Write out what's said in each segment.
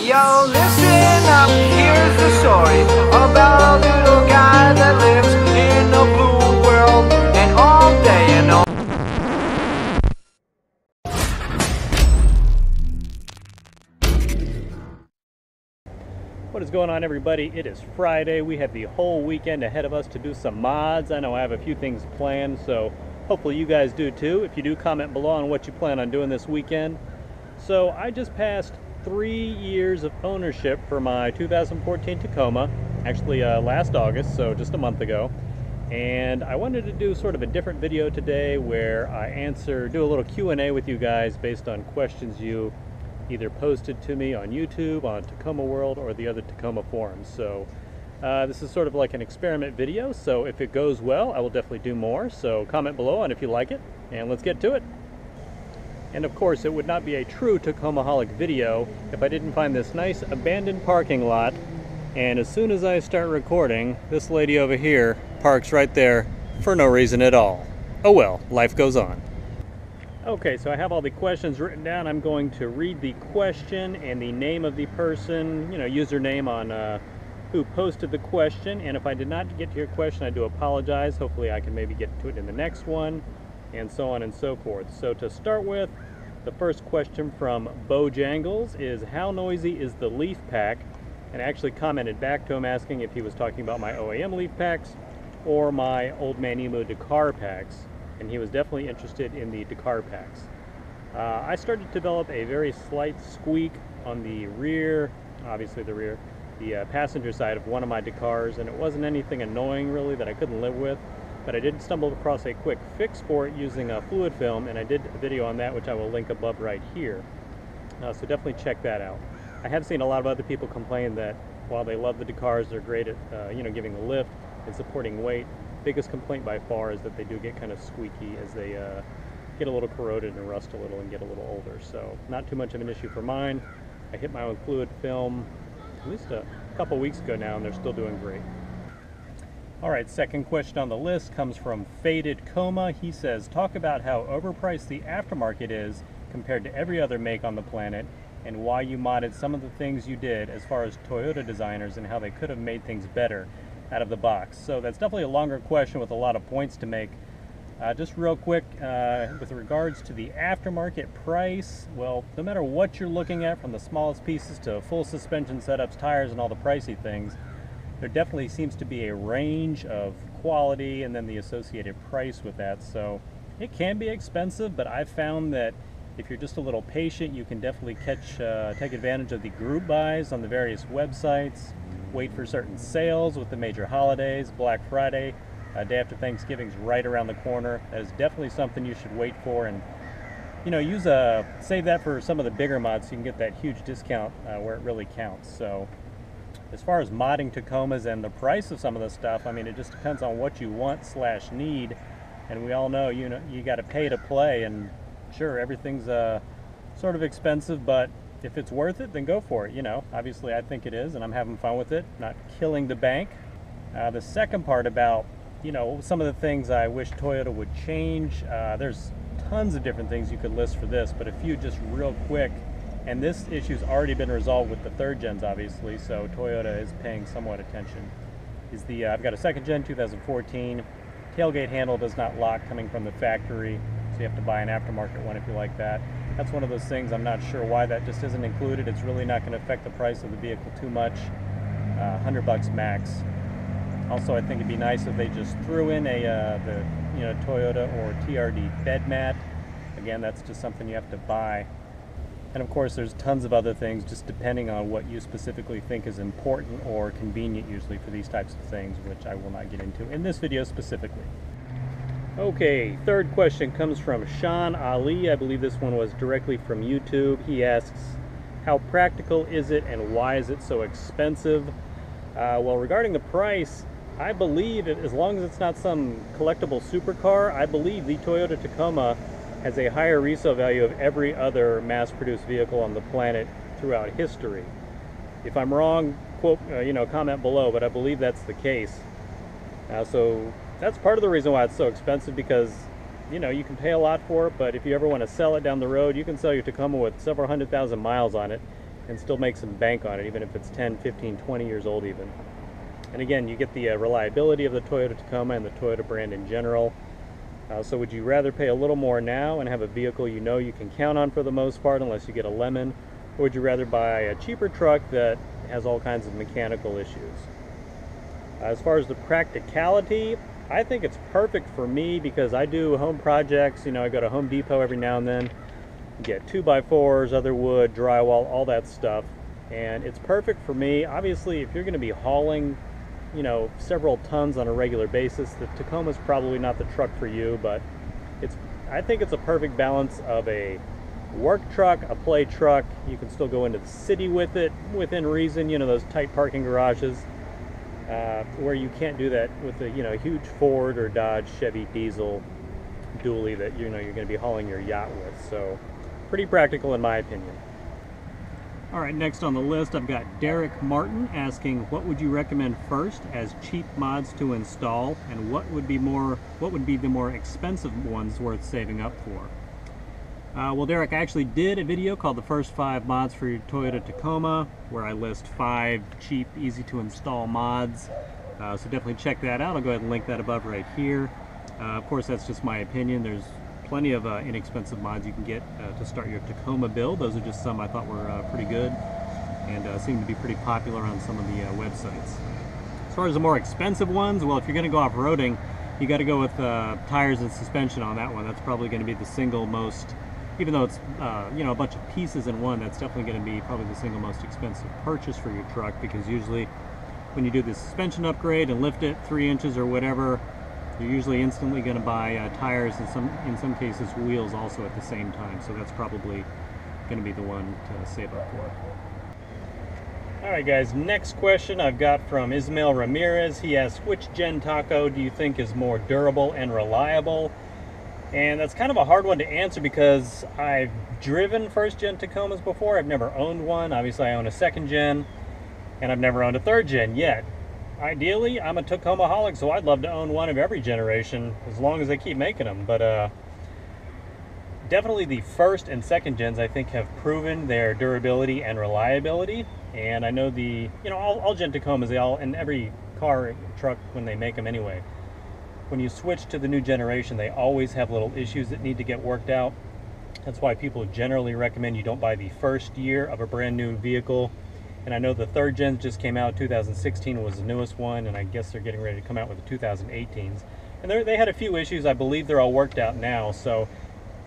Yo, listen up, here's the story about a little guy that lives in a blue world, and all day and all. What is going on, everybody? It is Friday. We have the whole weekend ahead of us to do some mods. I know I have a few things planned, so hopefully you guys do too. If you do, comment below on what you plan on doing this weekend. So I just passed 3 years of ownership for my 2014 Tacoma, actually last August, so just a month ago. And I wanted to do sort of a different video today where I do a little Q&A with you guys based on questions you either posted to me on YouTube, on Tacoma World, or the other Tacoma forums. So this is sort of like an experiment video, so if it goes well, I will definitely do more. So comment below on if you like it, and let's get to it. And of course, it would not be a true Tacomaholic video if I didn't find this nice abandoned parking lot. And as soon as I start recording, this lady over here parks right there for no reason at all. Oh well, life goes on. Okay, so I have all the questions written down. I'm going to read the question and the name of the person, username on who posted the question. And if I did not get to your question, I do apologize. Hopefully I can maybe get to it in the next one, and so on and so forth. So to start with, the first question from Bojangles is, how noisy is the Leafpack? And I actually commented back to him asking if he was talking about my OEM Leafpacks or my Old Man Emu Dakar packs. And he was definitely interested in the Dakar packs. I started to develop a very slight squeak on the rear, obviously the passenger side of one of my Dakars, and it wasn't anything annoying really that I couldn't live with. But I did stumble across a quick fix for it using a fluid film, and I did a video on that, which I will link above right here. So definitely check that out. I have seen a lot of other people complain that while they love the Dakars, they're great at giving the lift and supporting weight. Biggest complaint by far is that they do get kind of squeaky as they get a little corroded and rust a little and get a little older. So not too much of an issue for mine. I hit my own fluid film at least a couple weeks ago now, and they're still doing great. Alright, second question on the list comes from Faded Coma. He says, talk about how overpriced the aftermarket is compared to every other make on the planet, and why you modded some of the things you did as far as Toyota designers and how they could have made things better out of the box. So that's definitely a longer question with a lot of points to make. Just real quick, with regards to the aftermarket price, well, no matter what you're looking at, from the smallest pieces to full suspension setups, tires, and all the pricey things, there definitely seems to be a range of quality and then the associated price with that. So it can be expensive, but I've found that if you're just a little patient, you can definitely take advantage of the group buys on the various websites, wait for certain sales with the major holidays. Black Friday, day after Thanksgiving's right around the corner. That is definitely something you should wait for, and save that for some of the bigger mods so you can get that huge discount where it really counts. So as far as modding Tacomas and the price of some of the stuff, I mean, it just depends on what you want/need, and we all know, you got to pay to play, and sure, everything's sort of expensive, but if it's worth it, then go for it. Obviously I think it is, and I'm having fun with it, not killing the bank. The second part about, some of the things I wish Toyota would change, there's tons of different things you could list for this, but a few just real quick. And this issue's already been resolved with the third gens, obviously, so Toyota is paying somewhat attention. I've got a second gen 2014. Tailgate handle does not lock coming from the factory, so you have to buy an aftermarket one if you like that. That's one of those things I'm not sure why that just isn't included. It's really not going to affect the price of the vehicle too much. $100 max. Also, I think it'd be nice if they just threw in the Toyota or TRD bed mat. Again, that's just something you have to buy. And of course, there's tons of other things, just depending on what you specifically think is important or convenient usually for these types of things, which I will not get into in this video specifically. Okay, third question comes from Sean Ali. I believe this one was directly from YouTube. He asks, how practical is it and why is it so expensive? Well, regarding the price, I believe, as long as it's not some collectible supercar, I believe the Toyota Tacoma has a higher resale value of every other mass-produced vehicle on the planet throughout history. If I'm wrong, comment below, but I believe that's the case. So that's part of the reason why it's so expensive, because you can pay a lot for it, but if you ever want to sell it down the road, you can sell your Tacoma with several 100,000 miles on it, and still make some bank on it, even if it's 10, 15, 20 years old even. And again, you get the reliability of the Toyota Tacoma and the Toyota brand in general. So would you rather pay a little more now and have a vehicle you know you can count on for the most part, unless you get a lemon, or would you rather buy a cheaper truck that has all kinds of mechanical issues? As far as the practicality, I think it's perfect for me because I do home projects. You know, I go to Home Depot every now and then, get 2x4s, other wood, drywall, all that stuff, and it's perfect for me. Obviously, if you're going to be hauling, you know, several tons on a regular basis, the Tacoma's probably not the truck for you, but I think it's a perfect balance of a work truck, a play truck. You can still go into the city with it within reason, you know, those tight parking garages, where you can't do that with a, you know, huge Ford or Dodge, Chevy diesel dually that, you know, you're going to be hauling your yacht with. So pretty practical in my opinion. All right, next on the list I've got Derek Martin asking, what would you recommend first as cheap mods to install, and what would be the more expensive ones worth saving up for? Well, Derek, I actually did a video called The First 5 Mods for Your Toyota Tacoma, where I list 5 cheap, easy to install mods. So definitely check that out. I'll go ahead and link that above right here. Of course, that's just my opinion. There's plenty of inexpensive mods you can get to start your Tacoma build. Those are just some I thought were pretty good and seem to be pretty popular on some of the websites. As far as the more expensive ones, well, if you're going to go off-roading, you got to go with tires and suspension on that one. That's probably going to be the single most, even though it's you know, a bunch of pieces in one, that's definitely going to be probably the single most expensive purchase for your truck, because usually when you do the suspension upgrade and lift it 3 inches or whatever, you're usually instantly going to buy tires and in some cases wheels also at the same time. So that's probably going to be the one to save up for. All right, guys, next question I've got from Ismael Ramirez. He asks, which gen Taco do you think is more durable and reliable? And that's kind of a hard one to answer because I've driven first gen Tacomas before. I've never owned one. Obviously, I own a second gen, and I've never owned a third gen yet. Ideally, I'm a Tacomaholic, so I'd love to own one of every generation as long as they keep making them. But definitely the first and second gens, I think, have proven their durability and reliability. And I know the, you know, all gen Tacomas, they all, in every car, truck, when they make them anyway, when you switch to the new generation, they always have little issues that need to get worked out. That's why people generally recommend you don't buy the first year of a brand new vehicle. And I know the third gens just came out. 2016 was the newest one, and I guess they're getting ready to come out with the 2018s. And they had a few issues. I believe they're all worked out now. So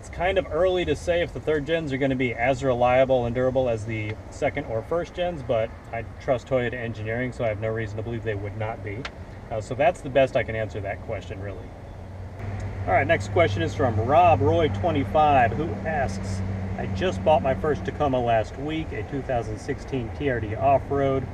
it's kind of early to say if the third gens are going to be as reliable and durable as the second or first gens, but I trust Toyota engineering, so I have no reason to believe they would not be. So that's the best I can answer that question, really. All right, next question is from Rob Roy 25, who asks, I just bought my first Tacoma last week, a 2016 TRD off-road.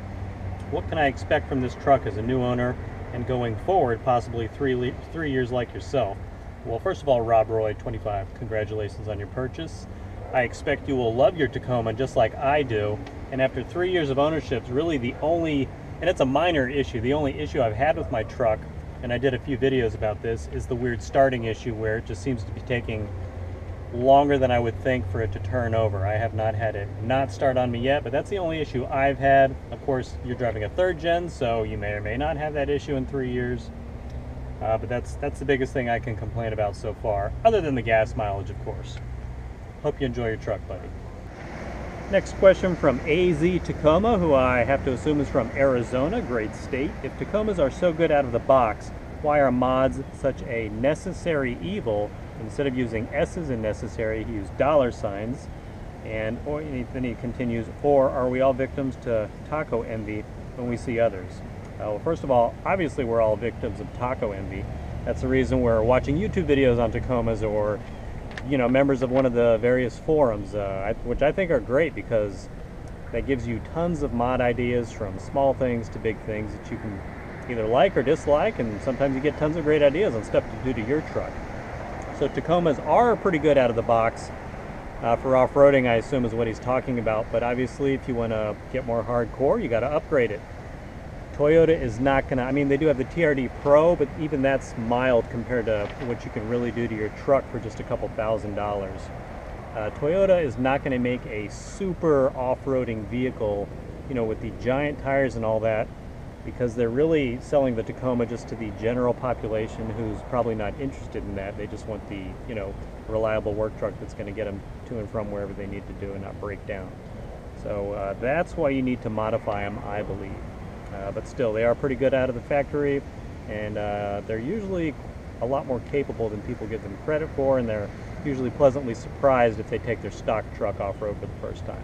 What can I expect from this truck as a new owner and going forward, possibly 3 years like yourself? Well, first of all, Rob Roy 25, congratulations on your purchase. I expect you will love your Tacoma just like I do. And after 3 years of ownership, really the only, and it's a minor issue, the only issue I've had with my truck, and I did a few videos about this, is the weird starting issue where it just seems to be taking longer than I would think for it to turn over. I have not had it not start on me yet, but that's the only issue I've had. Of course, you're driving a third gen, so you may or may not have that issue in 3 years. But that's the biggest thing I can complain about so far, other than the gas mileage, of course. Hope you enjoy your truck, buddy. Next question from AZ Tacoma, who I have to assume is from Arizona, great state. If Tacomas are so good out of the box, why are mods such a necessary evil? Instead of using S's in necessary, he used $signs. And then he continues, or are we all victims to taco envy when we see others? Well, first of all, obviously we're all victims of taco envy. That's the reason we're watching YouTube videos on Tacomas, or, you know, members of one of the various forums, which I think are great because that gives you tons of mod ideas, from small things to big things that you can either like or dislike, and sometimes you get tons of great ideas on stuff to do to your truck. So Tacomas are pretty good out of the box. For off-roading, I assume, is what he's talking about, but obviously if you want to get more hardcore, you got to upgrade it. Toyota is not going to, I mean, they do have the TRD Pro, but even that's mild compared to what you can really do to your truck for just a couple $1,000s. Toyota is not going to make a super off-roading vehicle, you know, with the giant tires and all that, because they're really selling the Tacoma just to the general population who's probably not interested in that. They just want the, you know, reliable work truck that's going to get them to and from wherever they need to do and not break down. So that's why you need to modify them, I believe. But still, they are pretty good out of the factory, and they're usually a lot more capable than people give them credit for, and they're usually pleasantly surprised if they take their stock truck off-road for the first time.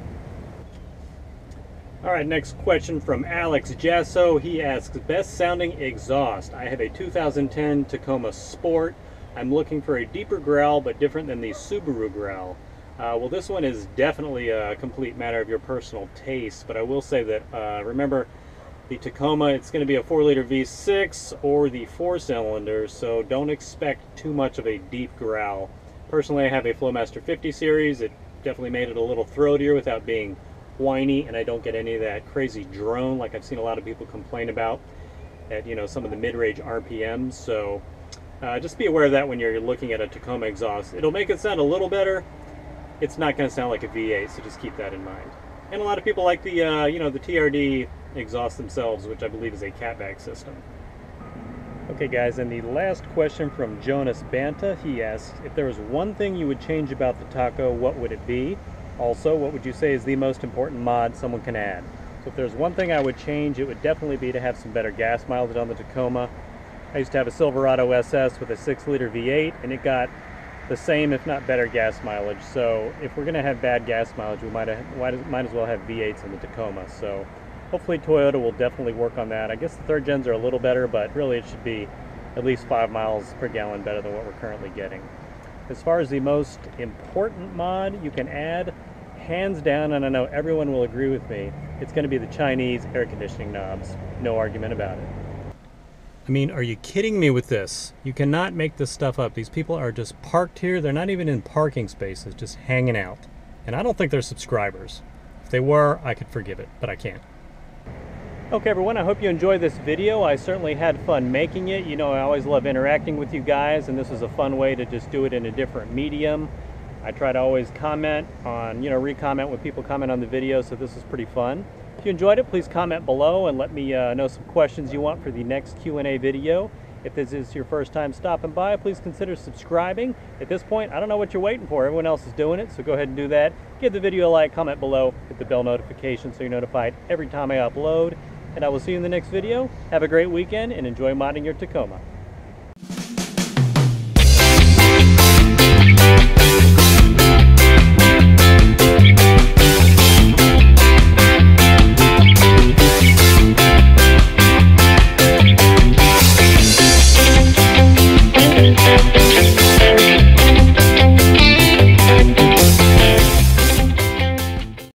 All right, next question from Alex Jasso. He asks, best sounding exhaust. I have a 2010 Tacoma Sport. I'm looking for a deeper growl, but different than the Subaru growl. Well, this one is definitely a complete matter of your personal taste, but I will say that, remember, the Tacoma, it's going to be a 4-liter V6 or the 4-cylinder, so don't expect too much of a deep growl. Personally, I have a Flowmaster 50 series. It definitely made it a little throatier without being whiny, and I don't get any of that crazy drone like I've seen a lot of people complain about at, you know, some of the mid-range RPMs. So just be aware of that when you're looking at a Tacoma exhaust. It'll make it sound a little better. It's not going to sound like a V8, so just keep that in mind. And a lot of people like the you know, the TRD exhaust themselves, which I believe is a catback system. Okay guys, and the last question from Jonas Banta. He asks, if there was one thing you would change about the Taco, what would it be? Also, what would you say is the most important mod someone can add? So if there's one thing I would change, it would definitely be to have some better gas mileage on the Tacoma. I used to have a Silverado SS with a 6-liter V8, and it got the same, if not better, gas mileage. So if we're going to have bad gas mileage, we might as well have V8s in the Tacoma. So hopefully Toyota will definitely work on that. I guess the third gens are a little better, but really it should be at least 5 miles per gallon better than what we're currently getting. As far as the most important mod you can add, hands down, and I know everyone will agree with me, it's going to be the Chinese air conditioning knobs. No argument about it. I mean, are you kidding me with this? You cannot make this stuff up. These people are just parked here. They're not even in parking spaces, just hanging out. And I don't think they're subscribers. If they were, I could forgive it, but I can't. Okay everyone, I hope you enjoyed this video. I certainly had fun making it. You know, I always love interacting with you guys, and this is a fun way to just do it in a different medium. I try to always comment on, you know, re-comment when people comment on the video, so this is pretty fun. If you enjoyed it, please comment below and let me know some questions you want for the next Q&A video. If this is your first time stopping by, please consider subscribing. At this point, I don't know what you're waiting for. Everyone else is doing it, so go ahead and do that. Give the video a like, comment below, hit the bell notification so you're notified every time I upload. And I will see you in the next video. Have a great weekend and enjoy modding your Tacoma.